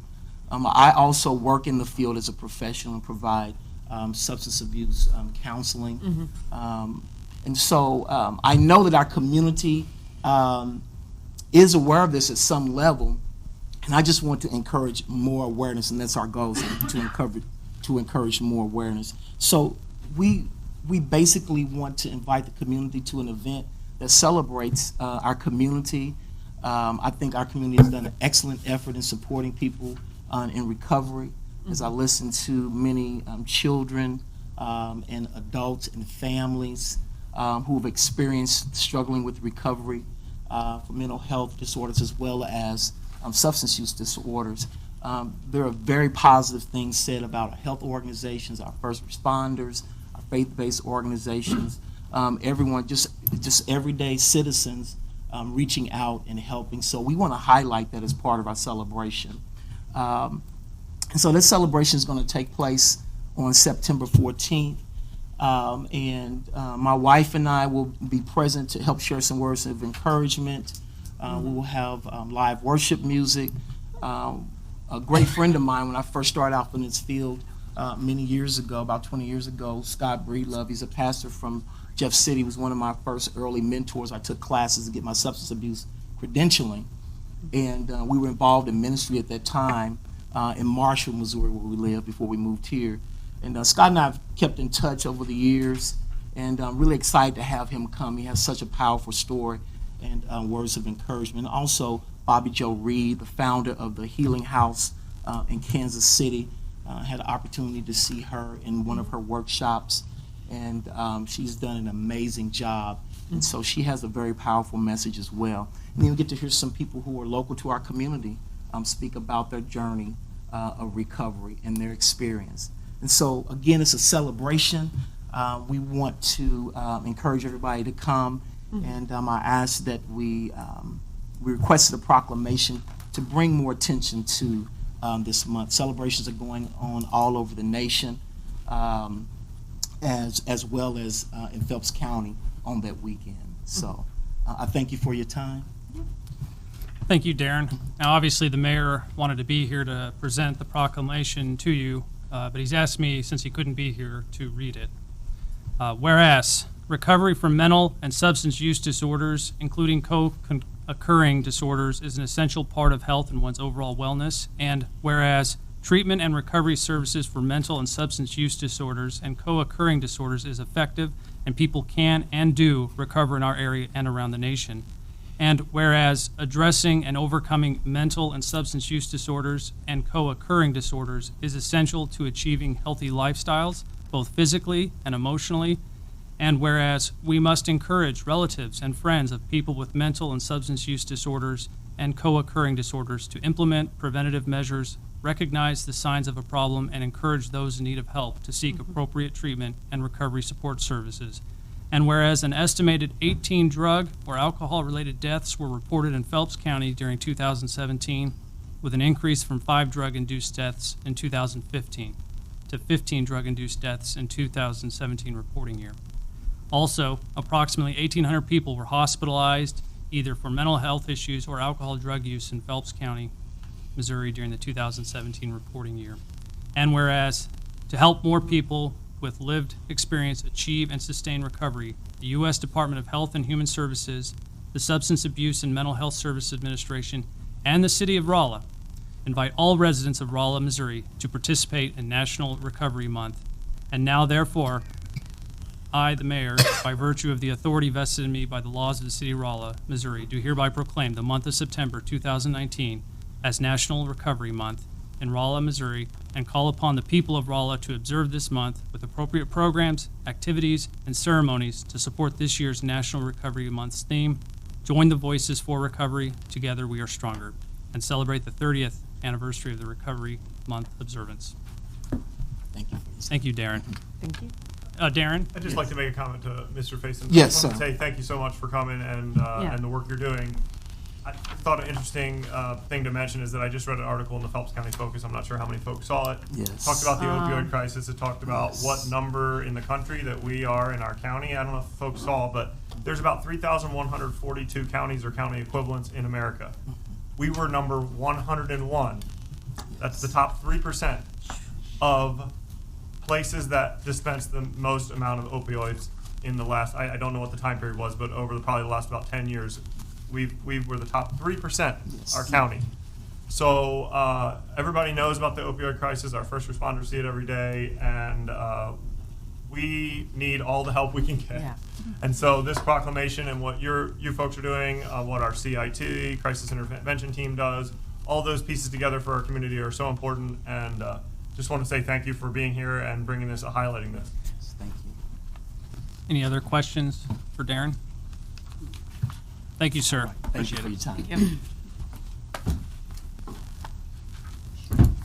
I also work in the field as a professional and provide substance abuse counseling. And so I know that our community is aware of this at some level, and I just want to encourage more awareness, and that's our goal, to encourage more awareness. So we basically want to invite the community to an event that celebrates our community. I think our community has done an excellent effort in supporting people in recovery. As I listen to many children and adults and families who have experienced struggling with recovery for mental health disorders as well as substance use disorders. There are very positive things said about our health organizations, our first responders, our faith-based organizations, everyone, just everyday citizens reaching out and helping. So we want to highlight that as part of our celebration. And so this celebration is going to take place on September 14th. My wife and I will be present to help share some words of encouragement. We will have live worship music. A great friend of mine, when I first started out in this field many years ago, about 20 years ago, Scott Breedlove, he's a pastor from Jeff City, was one of my first early mentors. I took classes to get my substance abuse credentialing. And we were involved in ministry at that time in Marshall, Missouri, where we lived before we moved here. And Scott and I have kept in touch over the years, and I'm really excited to have him come. He has such a powerful story and words of encouragement. Also, Bobby Joe Reed, the founder of the Healing House in Kansas City, had an opportunity to see her in one of her workshops, and she's done an amazing job. And so she has a very powerful message as well. And then we get to hear some people who are local to our community speak about their journey of recovery and their experience. And so, again, it's a celebration. We want to encourage everybody to come, and I ask that we requested a proclamation to bring more attention to this month. Celebrations are going on all over the nation, as well as in Phelps County on that weekend. So I thank you for your time. Thank you, Darren. Now, obviously, the mayor wanted to be here to present the proclamation to you, but he's asked me, since he couldn't be here, to read it. Whereas recovery from mental and substance use disorders, including co-occurring disorders, is an essential part of health and one's overall wellness, and whereas treatment and recovery services for mental and substance use disorders and co-occurring disorders is effective, and people can and do recover in our area and around the nation. And whereas addressing and overcoming mental and substance use disorders and co-occurring disorders is essential to achieving healthy lifestyles, both physically and emotionally, and whereas we must encourage relatives and friends of people with mental and substance use disorders and co-occurring disorders to implement preventative measures, recognize the signs of a problem, and encourage those in need of help to seek appropriate treatment and recovery support services. And whereas an estimated 18 drug or alcohol-related deaths were reported in Phelps County during 2017, with an increase from 5 drug-induced deaths in 2015 to 15 drug-induced deaths in 2017 reporting year. Also, approximately 1,800 people were hospitalized either for mental health issues or alcohol drug use in Phelps County, Missouri during the 2017 reporting year. And whereas to help more people with lived experience achieve and sustain recovery, the U.S. Department of Health and Human Services, the Substance Abuse and Mental Health Services Administration, and the City of Rolla invite all residents of Rolla, Missouri to participate in National Recovery Month. And now, therefore, I, the mayor, by virtue of the authority vested in me by the laws of the City of Rolla, Missouri, do hereby proclaim the month of September 2019 as National Recovery Month in Rolla, Missouri, and call upon the people of Rolla to observe this month with appropriate programs, activities, and ceremonies to support this year's National Recovery Month's theme, Join the Voices for Recovery, Together We Are Stronger, and celebrate the 30th anniversary of the Recovery Month observance. Thank you. Thank you, Darren. Thank you. Darren? I'd just like to make a comment to Mr. Faison. Yes, I want to sir. say thank you so much for coming and the work you're doing. I thought an interesting thing to mention is that I just read an article in the Phelps County Focus. I'm not sure how many folks saw it. Yes. Talked about the opioid crisis. It talked about what number in the country that we are in our county. I don't know if folks saw, but there's about 3,142 counties or county equivalents in America. We were number 101. That's the top 3% of places that dispense the most amount of opioids in the last, I don't know what the time period was, but over probably the last about 10 years, we were the top 3%, our county. So everybody knows about the opioid crisis. Our first responders see it every day, and we need all the help we can get. Yeah. And so this proclamation and what you folks are doing, what our CIT, Crisis Intervention Team does, all those pieces together for our community are so important, and just want to say thank you for being here and bringing this, highlighting this. Thank you. Any other questions for Darren? Thank you, sir. Thank you Appreciate for it. your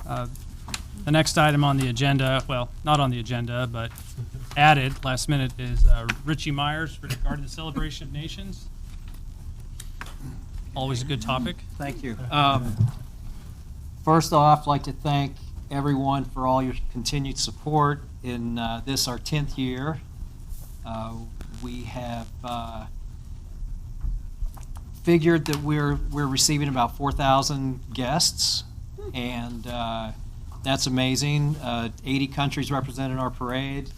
time. The next item on the agenda, well, not on the agenda, but added last minute, is Richie Myers regarding the Celebration of Nations. Always a good topic. Thank you. First off, I'd like to thank everyone for all your continued support in this, our 10th year. We have figured that we're receiving about 4,000 guests, and that's amazing. 80 countries represented in our parade.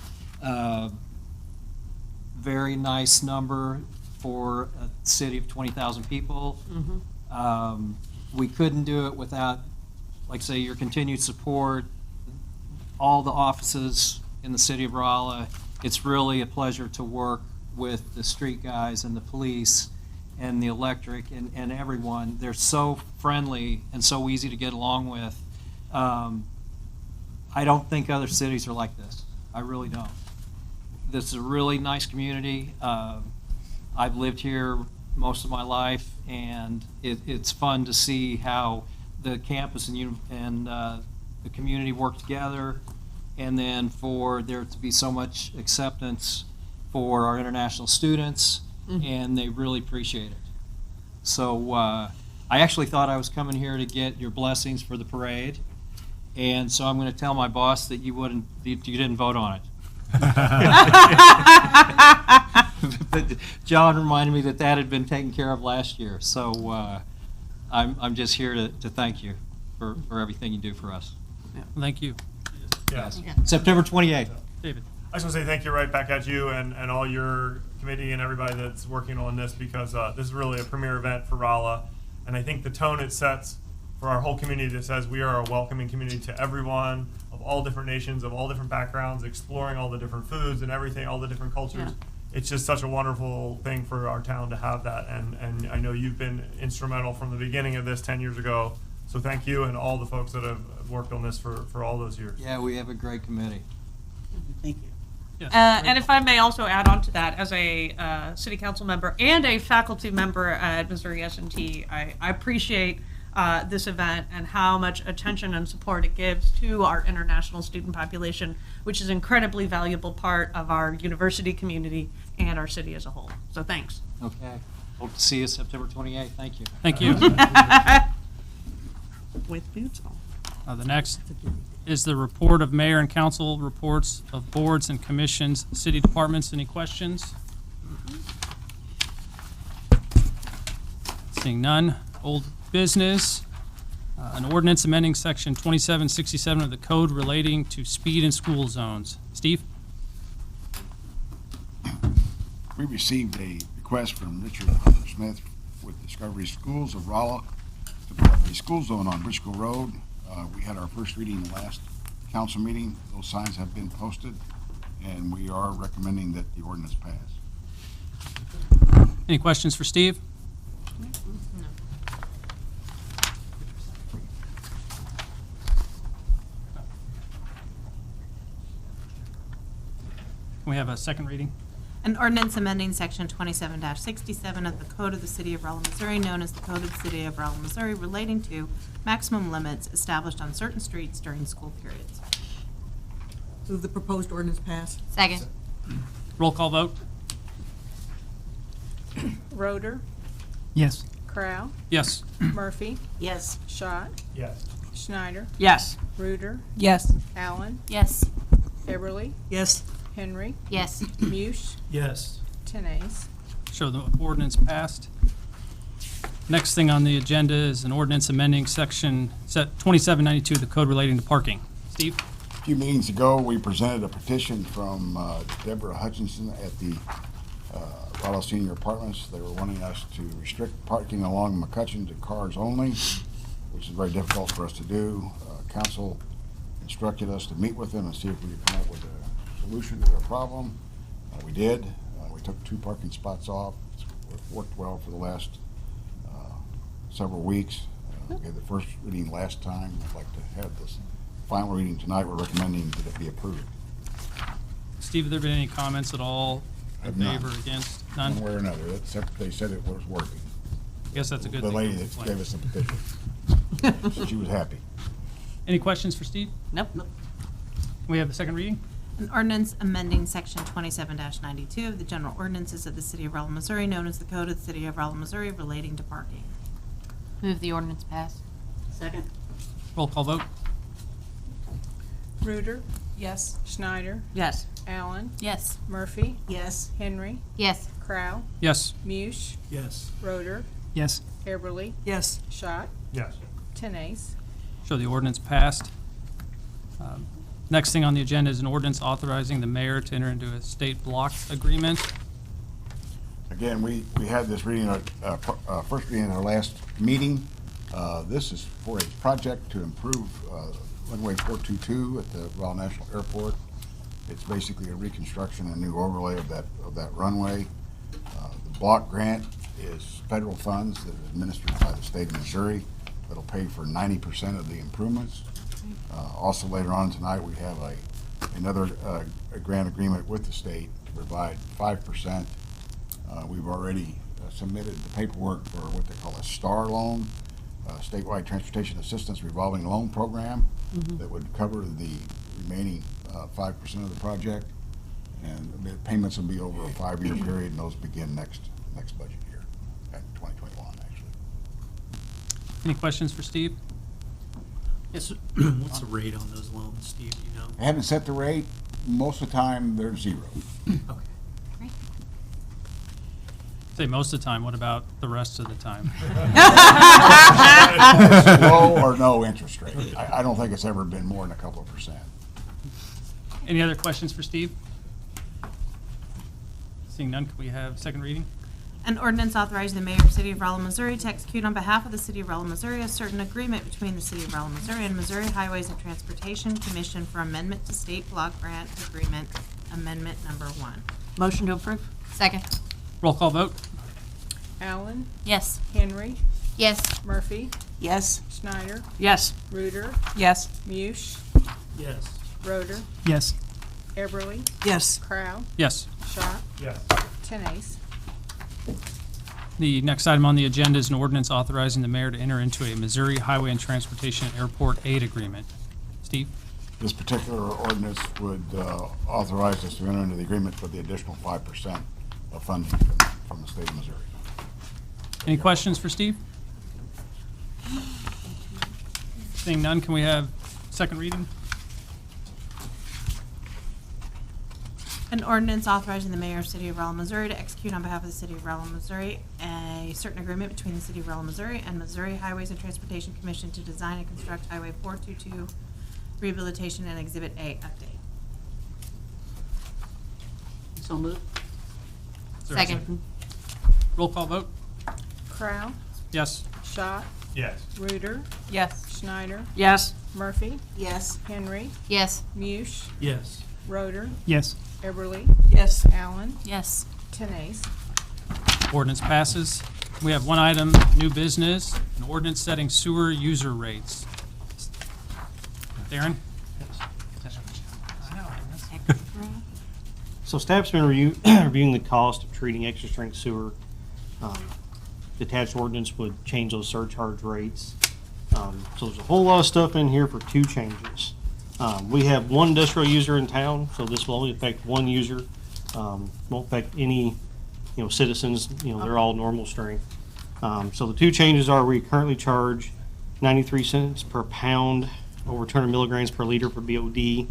Very nice number for a city of 20,000 people. We couldn't do it without, like say, your continued support, all the offices in the city of Rolla. It's really a pleasure to work with the street guys and the police and the electric and everyone. They're so friendly and so easy to get along with. I don't think other cities are like this. I really don't. This is a really nice community. I've lived here most of my life, and it's fun to see how the campus and the community work together, and then for there to be so much acceptance for our international students, and they really appreciate it. So I actually thought I was coming here to get your blessings for the parade, and so I'm going to tell my boss that you didn't vote on it. But John reminded me that had been taken care of last year, so I'm just here to thank you for everything you do for us. Thank you. Yes. September 28th. David? I just want to say thank you right back at you and all your committee and everybody that's working on this, because this is really a premier event for Rolla. And I think the tone it sets for our whole community that says we are a welcoming community to everyone of all different nations, of all different backgrounds, exploring all the different foods and everything, all the different cultures. Yeah. It's just such a wonderful thing for our town to have that. And I know you've been instrumental from the beginning of this 10 years ago. So thank you and all the folks that have worked on this for all those years. Yeah, we have a great committee. Thank you. Yes. And if I may also add on to that, as a city council member and a faculty member at Missouri S&T, I appreciate this event and how much attention and support it gives to our international student population, which is an incredibly valuable part of our university community and our city as a whole. So thanks. Okay. Hope to see you September 28th. Thank you. Thank you. With boots on. The next is the report of mayor and council reports of boards and commissions, city departments. Any questions? Seeing none. Old business. An ordinance amending section 2767 of the code relating to speed in school zones. Steve? We received a request from Richard Smith with Discovery Schools of Rolla to put up a school zone on Bridgeville Road. We had our first reading the last council meeting. Those signs have been posted, and we are recommending that the ordinance pass. Any questions for Steve? Can we have a second reading? An ordinance amending section 27-67 of the Code of the City of Rolla, Missouri, known as the Code of the City of Rolla, Missouri, relating to maximum limits established on certain streets during school periods. Move the proposed ordinance pass. Second. Roll call vote? Roder, Yes. Crow, Yes. Murphy, Yes. Schott, Yes. Schneider, Yes. Reuter, Yes. Allen, Yes. Eberly, Yes. Henry, Yes. Muse, Yes. Tenace. Show the ordinance passed. Next thing on the agenda is an ordinance amending section 2792 of the code relating to parking. Steve? A few meetings ago, we presented a petition from Deborah Hutchinson at the Rolla Senior Apartments. They were wanting us to restrict parking along McCutcheon to cars only, which is very difficult for us to do. Council instructed us to meet with them and see if we could come up with a solution to their problem. We did. We took 2 parking spots off. It's worked well for the last several weeks. We had the first reading last time. I'd like to have this final reading tonight. We're recommending that it be approved. Steve, have there been any comments at all in Have none. favor, against? One None? way or another. They said it was working. I guess that's a good The thing. lady for the that plan. gave us the petition. She was happy. Any questions for Steve? Nope. Can we have the second reading? An ordinance amending section 27-92 of the general ordinances of the city of Rolla, Missouri, known as the Code of the City of Rolla, Missouri, relating to parking. Move the ordinance pass. Second. Roll call vote? Reuter, Yes. Schneider, Yes. Allen, Yes. Murphy, Yes. Henry, Yes. Crow, Yes. Muse, Yes. Roeder, Yes. Eberly, Yes. Schott, Yes. Tenace. Show the ordinance passed. Next thing on the agenda is an ordinance authorizing the mayor to enter into a state block agreement. Again, we had this reading, first reading in our last meeting. This is for a project to improve runway 422 at the Rolla National Airport. It's basically a reconstruction and new overlay of that runway. The block grant is federal funds that are administered by the state of Missouri that'll pay for 90% of the improvements. Also later on tonight, we have another grant agreement with the state to provide 5%. We've already submitted the paperwork for what they call a STAR loan, statewide transportation assistance revolving loan program that would cover the remaining 5% of the project. And the payments will be over a 5-year period, and those begin next budget year, at 2021, actually. Any questions for Steve? Yes. What's the rate on those loans, Steve? You know? I haven't set the rate. Most of the time, they're 0. Say most of the time, what about the rest of the time? Low or no interest rate. I don't think it's ever been more than a couple of percent. Any other questions for Steve? Seeing none, can we have second reading? An ordinance authorizing the mayor of the city of Rolla, Missouri to execute on behalf of the city of Rolla, Missouri a certain agreement between the city of Rolla, Missouri and Missouri Highways and Transportation Commission for amendment to state block grant agreement, amendment number 1. Motion to approve? Second. Roll call vote? Allen, Yes. Henry, Yes. Murphy, Yes. Schneider, Yes. Reuter, Yes. Muse, Yes. Roeder, Yes. Eberly, Yes. Crow, Yes. Schott, Yes. Tenace. The next item on the agenda is an ordinance authorizing the mayor to enter into a Missouri Highway and Transportation Airport Aid Agreement. Steve? This particular ordinance would authorize us to enter into the agreement for the additional 5% of funding from the state of Missouri. Any questions for Steve? Seeing none, can we have second reading? An ordinance authorizing the mayor of the city of Rolla, Missouri to execute on behalf of the city of Rolla, Missouri a certain agreement between the city of Rolla, Missouri and Missouri Highways and Transportation Commission to design and construct Highway 422 rehabilitation and Exhibit A update. So moved. Is there a Second. Roll call vote? Crow, Yes. Schott, Yes. Reuter, Yes. Schneider, Yes. Murphy, Yes. Henry, Yes. Muse, Yes. Roeder, Yes. Eberly, Yes. Allen, Yes. Tenace. Ordinance passes. We have one item, new business, an ordinance setting sewer user rates. Darren? So staff's been reviewing the cost of treating extra strength sewer. The attached ordinance would change those surcharge rates. So there's a whole lot of stuff in here for 2 changes. We have one industrial user in town, so this will only affect one user. Won't affect any, citizens, they're all normal strength. So the two changes are we currently charge 93 cents per pound over 200 milligrams per liter for BOD.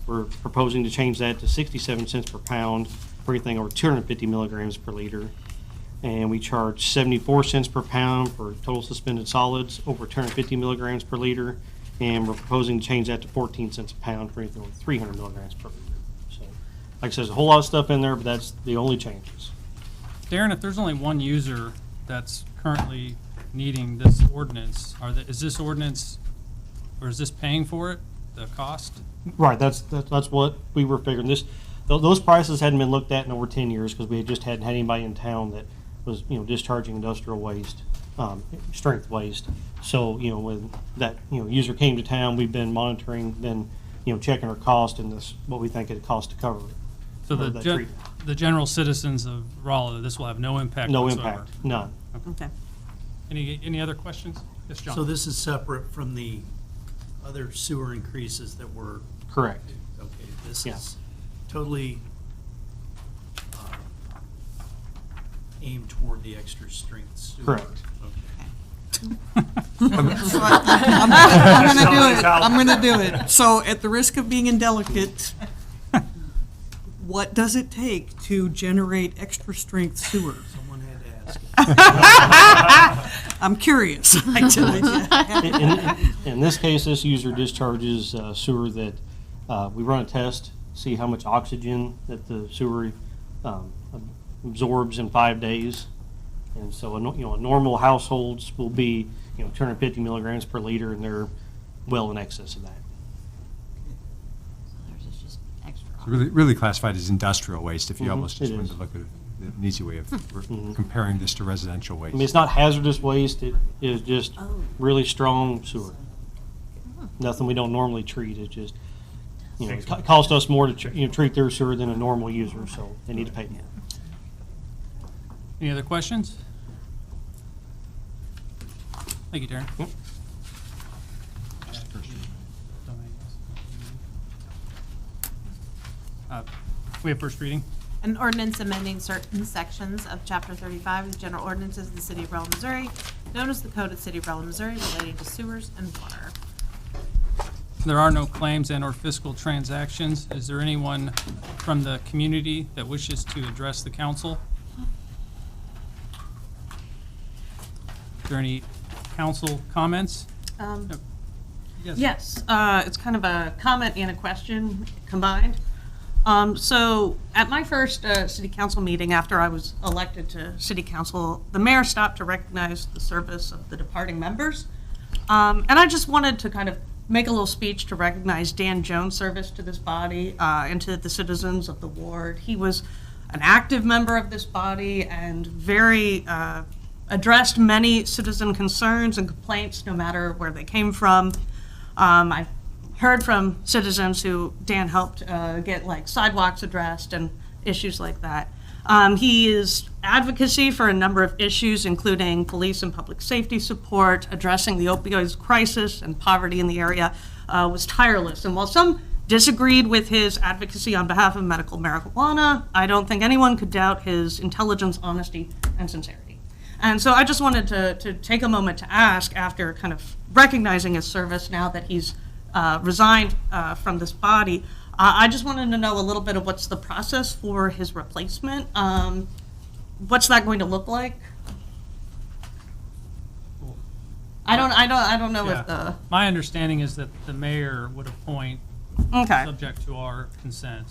We're proposing to change that to 67 cents per pound for anything over 250 milligrams per liter. And we charge 74 cents per pound for total suspended solids over 250 milligrams per liter. And we're proposing to change that to 14 cents a pound for anything over 300 milligrams per liter. So, like I said, there's a whole lot of stuff in there, but that's the only changes. Darren, if there's only one user that's currently needing this ordinance, is this ordinance, or is this paying for it, the cost? Right, that's what we were figuring. Those prices hadn't been looked at in over 10 years because we just hadn't had anybody in town that was, discharging industrial waste, strength waste. So, when that, user came to town, we've been monitoring, checking our cost and what we think it costs to cover it. So the general citizens of Rolla, this will have no impact No whatsoever? impact, none. Okay. Any other questions? Yes, John? So this is separate from the other sewer increases that were, Correct. okay, this Yeah. is totally aimed toward the extra strength sewer. Correct. Okay. I'm gonna do it. So at the risk of being indelicate, what does it take to generate extra strength sewer? Someone had to ask. I'm curious. In this case, this user discharges sewer that we run a test, see how much oxygen that the sewer absorbs in 5 days. And so, a normal households will be, 250 milligrams per liter, and they're well in excess of that. It's really classified as industrial waste if you almost just It wanted is. to look at it, an easy way of comparing this to residential waste. I mean, it's not hazardous waste, it is just really strong sewer. Nothing we don't normally treat, it's just, it costs us more to treat their sewer than a normal user, so they need to pay more. Any other questions? Thank you, Darren. We have first reading. An ordinance amending certain sections of Chapter 35 of the General Ordinances of the City of Rolla, Missouri, known as the Code of the City of Rolla, Missouri, relating to sewers and water. There are no claims and/or fiscal transactions. Is there anyone from the community that wishes to address the council? Is there any council comments? Yes, it's kind of a comment and a question combined. So at my first city council meeting after I was elected to city council, the mayor stopped to recognize the service of the departing members. And I just wanted to kind of make a little speech to recognize Dan Jones' service to this body and to the citizens of the ward. He was an active member of this body and very addressed many citizen concerns and complaints, no matter where they came from. I've heard from citizens who Dan helped get like sidewalks addressed and issues like that. He is advocacy for a number of issues, including police and public safety support, addressing the opioids crisis and poverty in the area, was tireless. And while some disagreed with his advocacy on behalf of medical marijuana, I don't think anyone could doubt his intelligence, honesty, and sincerity. And so I just wanted to take a moment to ask, after kind of recognizing his service now that he's resigned from this body, I just wanted to know a little bit of what's the process for his replacement. What's that going to look like? I don't know if the. My understanding is that the mayor would appoint, Okay. subject to our consent.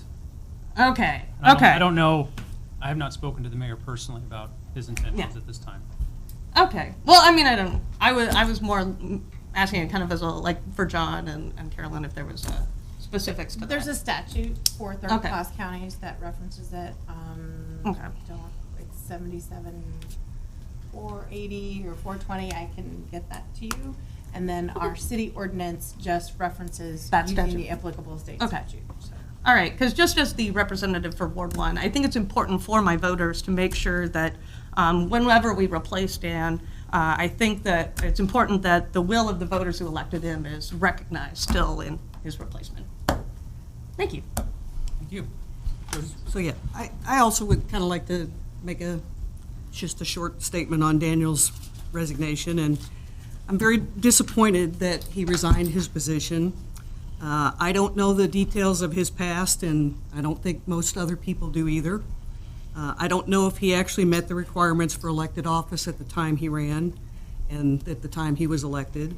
Okay. I don't know, I have not spoken to the mayor personally about his intentions Yeah. at this time. Okay. Well, I mean, I was more asking it kind of as a, like, for John and Carolyn, if there was specifics to that. There's a statute for Okay. third-class counties that references it. Okay. It's 77, 480 or 420, I can get that to you. And then our city ordinance just references That using statute. the applicable state Okay. statute. So. All right, because just as the representative for Ward 1, I think it's important for my voters to make sure that whenever we replace Dan, I think that it's important that the will of the voters who elected him is recognized still in his replacement. Thank you. Thank you. So, yeah, I also would kind of like to make a just a short statement on Daniel's resignation, and I'm very disappointed that he resigned his position. I don't know the details of his past, and I don't think most other people do either. I don't know if he actually met the requirements for elected office at the time he ran and at the time he was elected.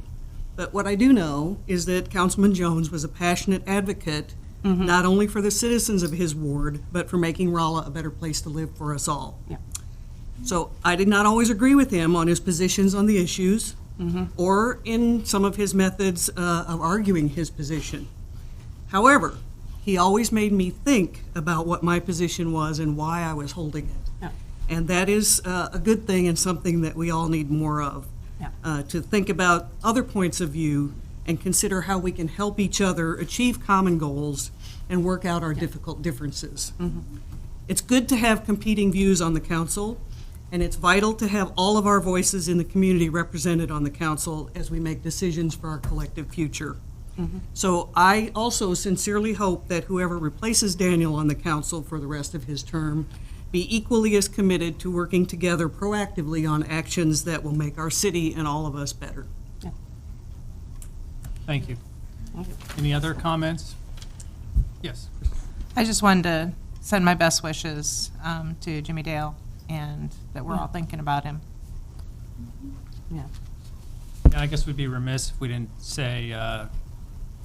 But what I do know is that Councilman Jones was a passionate advocate, not only for the citizens of his ward, but for making Rolla a better place to live for us all. Yeah. So I did not always agree with him on his positions on the issues, or in some of his methods of arguing his position. However, he always made me think about what my position was and why I was holding it. Yeah. And that is a good thing and something that we all need more of. Yeah. To think about other points of view and consider how we can help each other achieve common goals and work out our difficult differences. It's good to have competing views on the council, and it's vital to have all of our voices in the community represented on the council as we make decisions for our collective future. So I also sincerely hope that whoever replaces Daniel on the council for the rest of his term be equally as committed to working together proactively on actions that will make our city and all of us better. Thank you. Any other comments? Yes. I just wanted to send my best wishes to Jimmy Dale, and that we're all thinking about him. Yeah. Yeah, I guess we'd be remiss if we didn't say,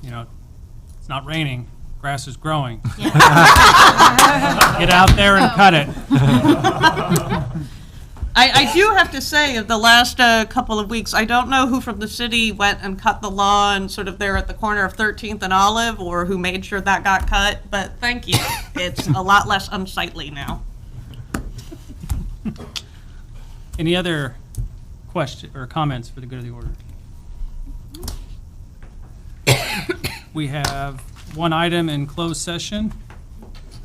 it's not raining, grass is growing. Get out there and cut it. I do have to say, of the last couple of weeks, I don't know who from the city went and cut the lawn sort of there at the corner of 13th and Olive, or who made sure that got cut, but thank you. It's a lot less unsightly now. Any other question or comments for the good of the order? We have one item in closed session.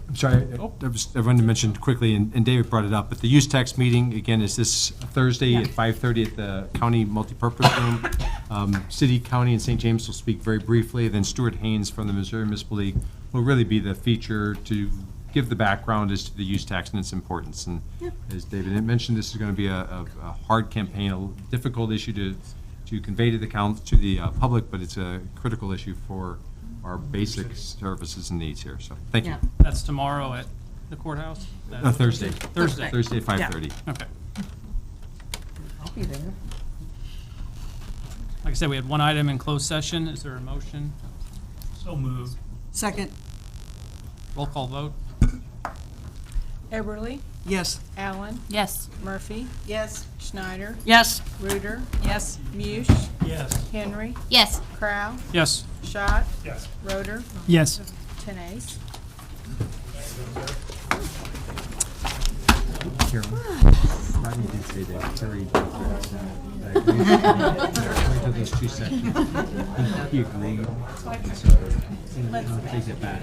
I'm sorry, I wanted to mention quickly, and David brought it up, but the use tax meeting, again, is this Thursday at 5:30 at the county multipurpose room. City, county, and St. James will speak very briefly, then Stuart Haynes from the Missouri Municipal League will really be the feature to give the background as to the use tax and its importance. And as David mentioned, this is going to be a hard campaign, a difficult issue to convey to the public, but it's a critical issue for our basic services and needs here. So, thank you. That's tomorrow at the courthouse? Thursday. Thursday. Thursday at 5:30. Okay. I'll be there. Like I said, we had one item in closed session. Is there a motion? So moved. Second, Roll call vote. Eberly, yes. Allen, Yes. Murphy. Yes. Schneider, Yes. Reuter, Yes. Mush, Yes. Henry, Yes. Crow, Yes. Schott, Yes. Roeder, Yes. Tenace. Carol, Rodney did say that Terry did that. According to those two sections, he agreed. So, I'll take it back.